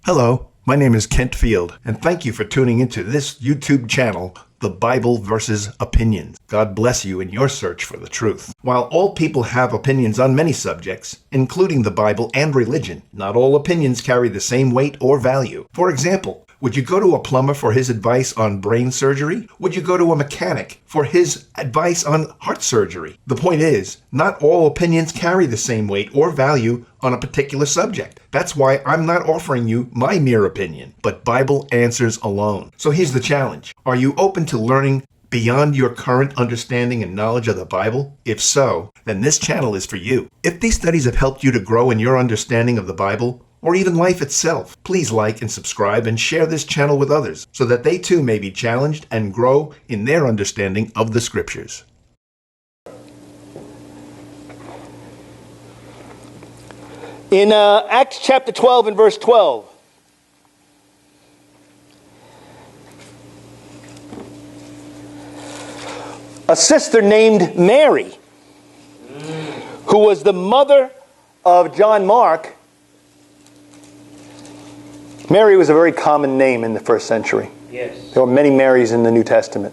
Hello, my name is Kent Field, and thank you for tuning into this YouTube channel, The Bible versus Opinions. God bless you in your search for the truth. While all people have opinions on many subjects, including the Bible and religion, not all opinions carry the same weight or value. For example, would you go to a plumber for his advice on brain surgery? Would you go to a mechanic for his advice on heart surgery? The point is, not all opinions carry the same weight or value on a particular subject. That's why I'm not offering you my mere opinion, but Bible answers alone. So here's the challenge. Are you open to learning beyond your current understanding and knowledge of the Bible? If so, then this channel is for you. If these studies have helped you to grow in your understanding of the Bible, or even life itself, please like and subscribe and share this channel with others so that they too may be challenged and grow in their understanding of the Scriptures. In Acts chapter 12 and verse 12, a sister named Mary, who was the mother of John Mark. Mary was a very common name in the first century. Yes. There were many Marys in the New Testament.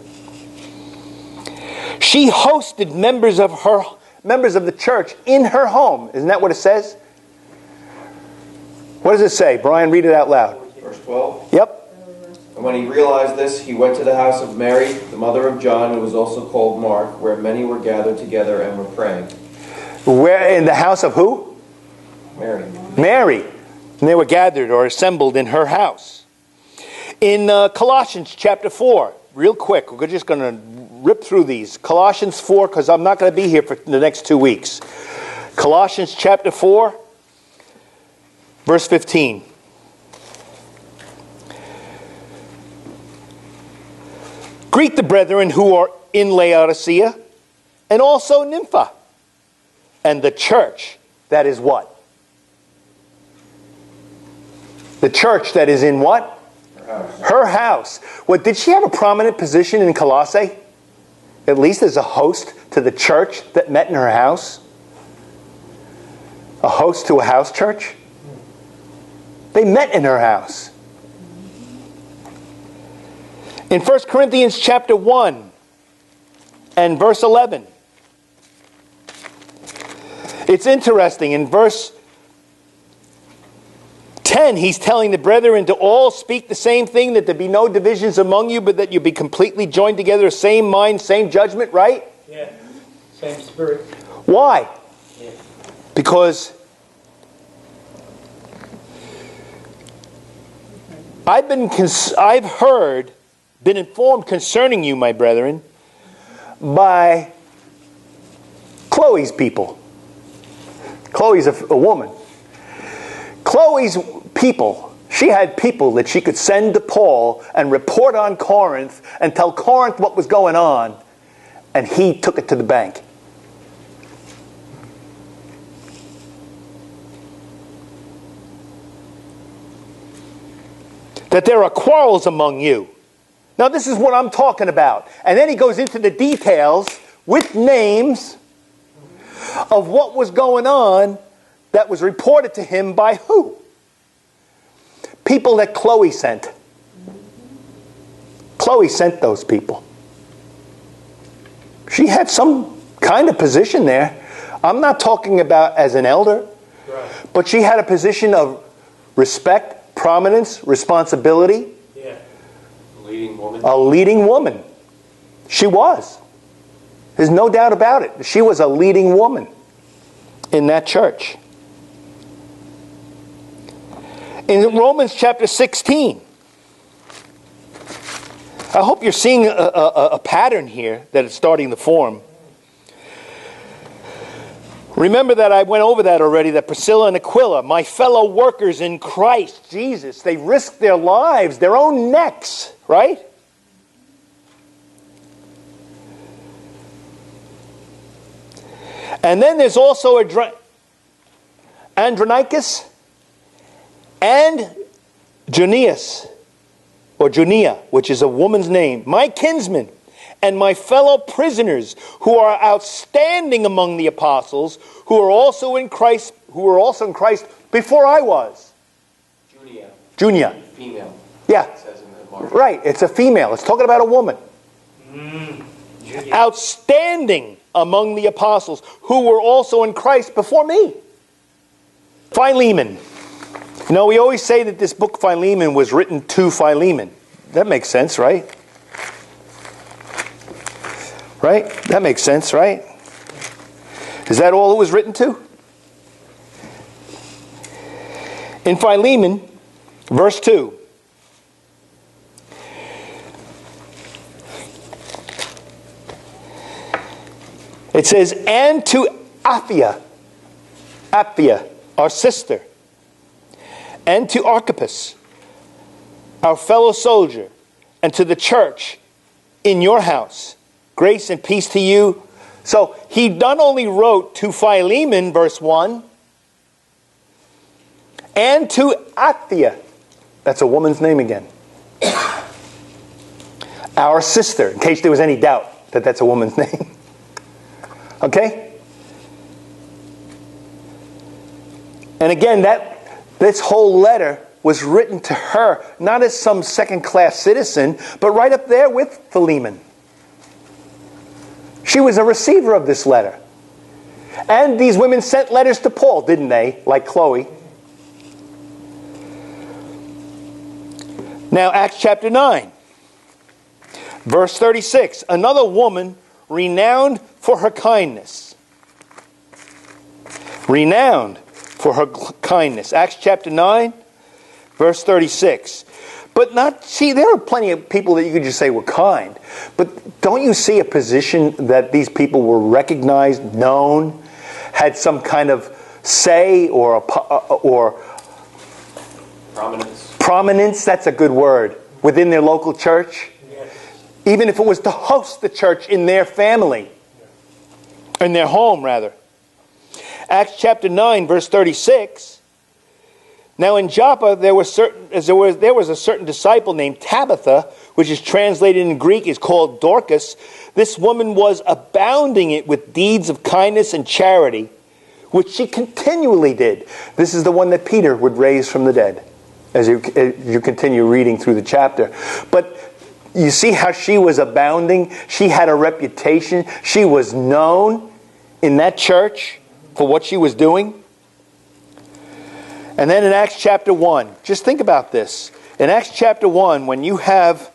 She hosted members of the church in her home. Isn't that what it says? What does it say? Brian, read it out loud. Verse 12. Yep. And when he realized this, he went to the house of Mary, the mother of John, who was also called Mark, where many were gathered together and were praying. Where, in the house of who? Mary. Mary. And they were gathered or assembled in her house. In Colossians chapter 4, real quick, we're just going to rip through these. Colossians 4, because I'm not going to be here for the next 2 weeks. Colossians chapter 4, verse 15. Greet the brethren who are in Laodicea, and also Nympha, and the church that is what? The church that is in what? Her house. What, did she have a prominent position in Colossae? At least as a host to the church that met in her house? A host to a house church? They met in her house. In 1 Corinthians chapter 1 and verse 11. It's interesting. In verse 10, he's telling the brethren to all speak the same thing, that there be no divisions among you, but that you be completely joined together, same mind, same judgment, right? Yeah, same spirit. Why? Yeah. Because I've been informed concerning you, my brethren, by Chloe's people. Chloe's a woman. Chloe's people, she had people that she could send to Paul and report on Corinth and tell Corinth what was going on, and he took it to the bank. That there are quarrels among you. Now this is what I'm talking about. And then he goes into the details with names of what was going on that was reported to him by who? People that Chloe sent. Chloe sent those people. She had some kind of position there. I'm not talking about as an elder, but she had a position of respect, prominence, responsibility. Yeah. Leading woman. A leading woman. She was. There's no doubt about it. She was a leading woman in that church. In Romans chapter 16, I hope you're seeing a pattern here that is starting to form. Remember that I went over that already, that Priscilla and Aquila, my fellow workers in Christ Jesus, they risked their lives, their own necks, right? And then there's also Andronicus and Junias, or Junia, which is a woman's name, my kinsmen and my fellow prisoners, who are outstanding among the apostles, who are also in Christ before I was. Junior. Female. Yeah. It says in the Mark. Right. It's a female. It's talking about a woman. Outstanding among the apostles, who were also in Christ before me. Philemon. You know, we always say that this book Philemon was written to Philemon. That makes sense, right? Right? That makes sense, right? Is that all it was written to? In Philemon, verse 2. It says, and to Apphia, our sister, and to Archippus, our fellow soldier, and to the church in your house, grace and peace to you. So he not only wrote to Philemon, verse 1, and to Apphia, that's a woman's name again, our sister, in case there was any doubt that that's a woman's name. Okay? And again, this whole letter was written to her, not as some second-class citizen, but right up there with Philemon. She was a receiver of this letter. And these women sent letters to Paul, didn't they? Like Chloe. Now, Acts chapter 9, verse 36. Another woman renowned for her kindness. Renowned for her kindness. Acts chapter 9, verse 36. But there are plenty of people that you could just say were kind. But don't you see a position that these people were recognized, known, had some kind of say or Prominence. Prominence, that's a good word, within their local church? Yes. Even if it was to host the church in their family. In their home, rather. Acts chapter 9, verse 36. Now in Joppa there was a certain disciple named Tabitha, which is translated in Greek is called Dorcas. This woman was abounding with deeds of kindness and charity, which she continually did. This is the one that Peter would raise from the dead, as you continue reading through the chapter. But you see how she was abounding. She had a reputation. She was known in that church for what she was doing. And then in Acts chapter 1, just think about this. In Acts chapter 1, when you have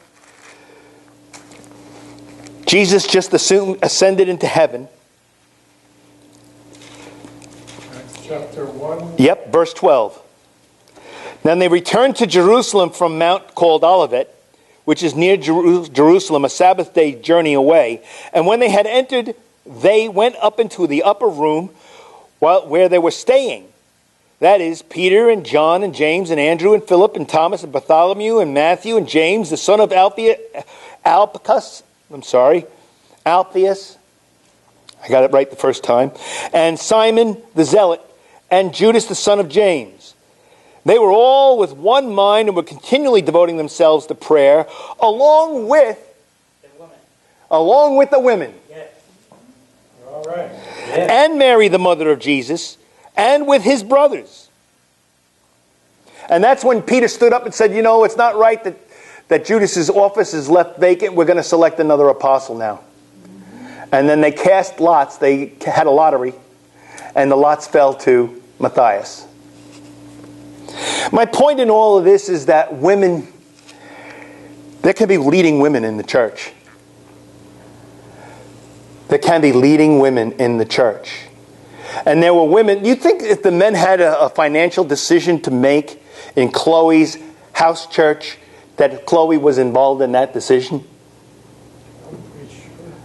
Jesus just ascended into heaven. Acts chapter 1. Yep, verse 12. Then they returned to Jerusalem from Mount called Olivet, which is near Jerusalem, a Sabbath day journey away. And when they had entered, they went up into the upper room where they were staying. That is, Peter and John and James and Andrew and Philip and Thomas and Bartholomew and Matthew and James, the son of Alphaeus. I got it right the first time. And Simon the Zealot and Judas the son of James. They were all with one mind and were continually devoting themselves to prayer, along with the women. Yes. All right. And Mary, the mother of Jesus, and with his brothers. And that's when Peter stood up and said, you know, it's not right that Judas's office is left vacant. We're going to select another apostle now. And then they cast lots. They had a lottery. And the lots fell to Matthias. My point in all of this is that women, there can be leading women in the church. There can be leading women in the church. And there were women. You think if the men had a financial decision to make in Chloe's house church, that Chloe was involved in that decision?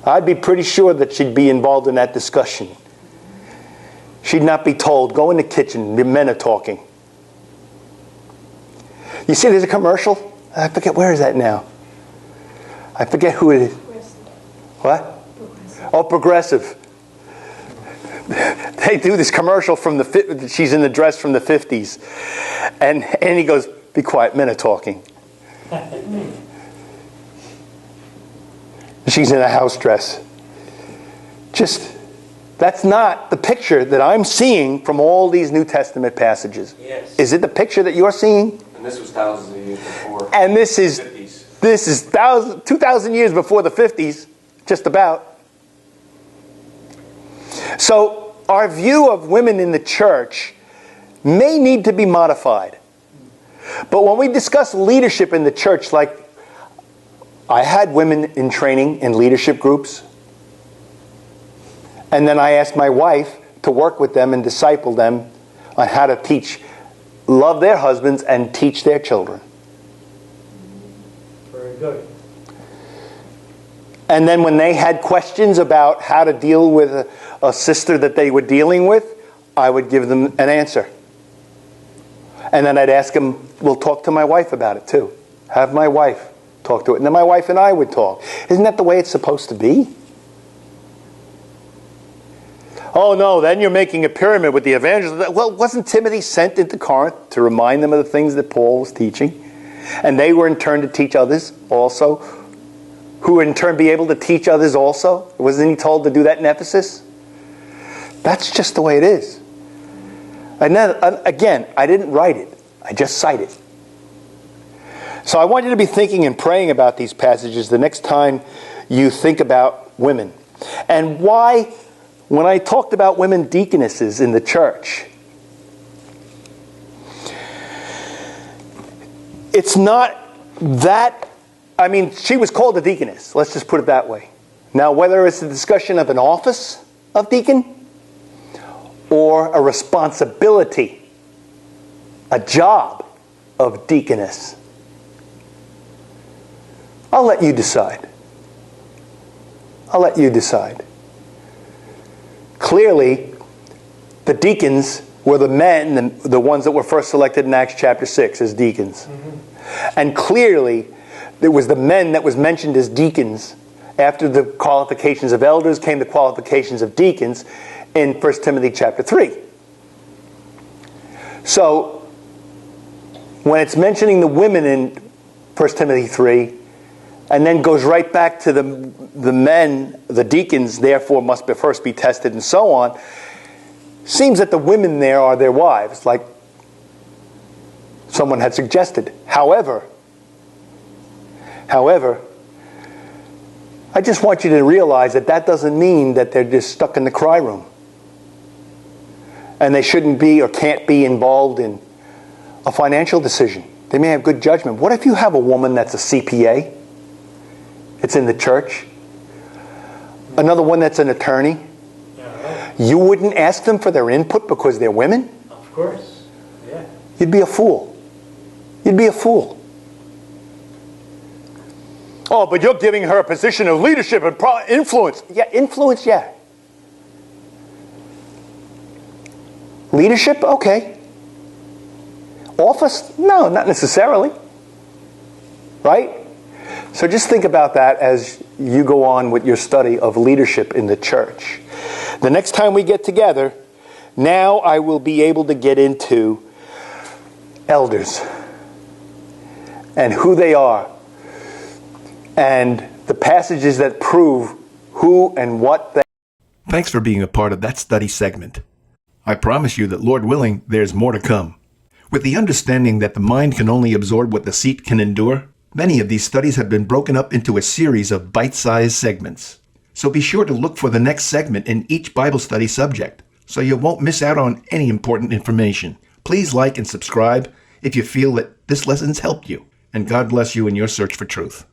I'd be pretty sure that she'd be involved in that discussion. She'd not be told, go in the kitchen, the men are talking. You see, there's a commercial. I forget, where is that now? I forget who it is. What? Oh, Progressive. They do this commercial from she's in the dress from the 50s. And he goes, be quiet, men are talking. She's in a house dress. That's not the picture that I'm seeing from all these New Testament passages. Yes. Is it the picture that you're seeing? And this was thousands of years before. And this is 50s. 2,000 years before the 50s, just about. So our view of women in the church may need to be modified. But when we discuss leadership in the church, like I had women in training in leadership groups, and then I asked my wife to work with them and disciple them on how to love their husbands and teach their children. Very good. And then when they had questions about how to deal with a sister that they were dealing with, I would give them an answer. And then I'd ask them, we'll talk to my wife about it too. Have my wife talk to it. And then my wife and I would talk. Isn't that the way it's supposed to be? Oh no, then you're making a pyramid with the evangelists. Well, wasn't Timothy sent into Corinth to remind them of the things that Paul was teaching? And they were in turn to teach others also, who in turn be able to teach others also? Wasn't he told to do that in Ephesus? That's just the way it is. And then, again, I didn't write it. I just cite it. So I want you to be thinking and praying about these passages the next time you think about women. And why, when I talked about women deaconesses in the church, it's not that, she was called a deaconess. Let's just put it that way. Now, whether it's a discussion of an office of deacon, or a responsibility, a job of deaconess, I'll let you decide. I'll let you decide. Clearly, the deacons were the men, the ones that were first selected in Acts chapter 6 as deacons. Mm-hmm. And clearly, there was the men that was mentioned as deacons. After the qualifications of elders came the qualifications of deacons in 1 Timothy chapter 3. So, when it's mentioning the women in 1 Timothy 3, and then goes right back to the men, the deacons, therefore must first be tested and so on, seems that the women there are their wives, like someone had suggested. However, I just want you to realize that doesn't mean that they're just stuck in the cry room. And they shouldn't be or can't be involved in a financial decision. They may have good judgment. What if you have a woman that's a CPA? It's in the church. Another one that's an attorney. Yeah. You wouldn't ask them for their input because they're women? Of course. Yeah. You'd be a fool. You'd be a fool. Oh, but you're giving her a position of leadership and influence. Yeah, influence, yeah. Leadership? Okay. Office? No, not necessarily. Right? So just think about that as you go on with your study of leadership in the church. The next time we get together, now I will be able to get into elders and who they are and the passages that prove who and what they are. Thanks for being a part of that study segment. I promise you that, Lord willing, there's more to come. With the understanding that the mind can only absorb what the seat can endure, many of these studies have been broken up into a series of bite-sized segments. So be sure to look for the next segment in each Bible study subject, so you won't miss out on any important information. Please like and subscribe if you feel that this lesson's helped you, and God bless you in your search for truth.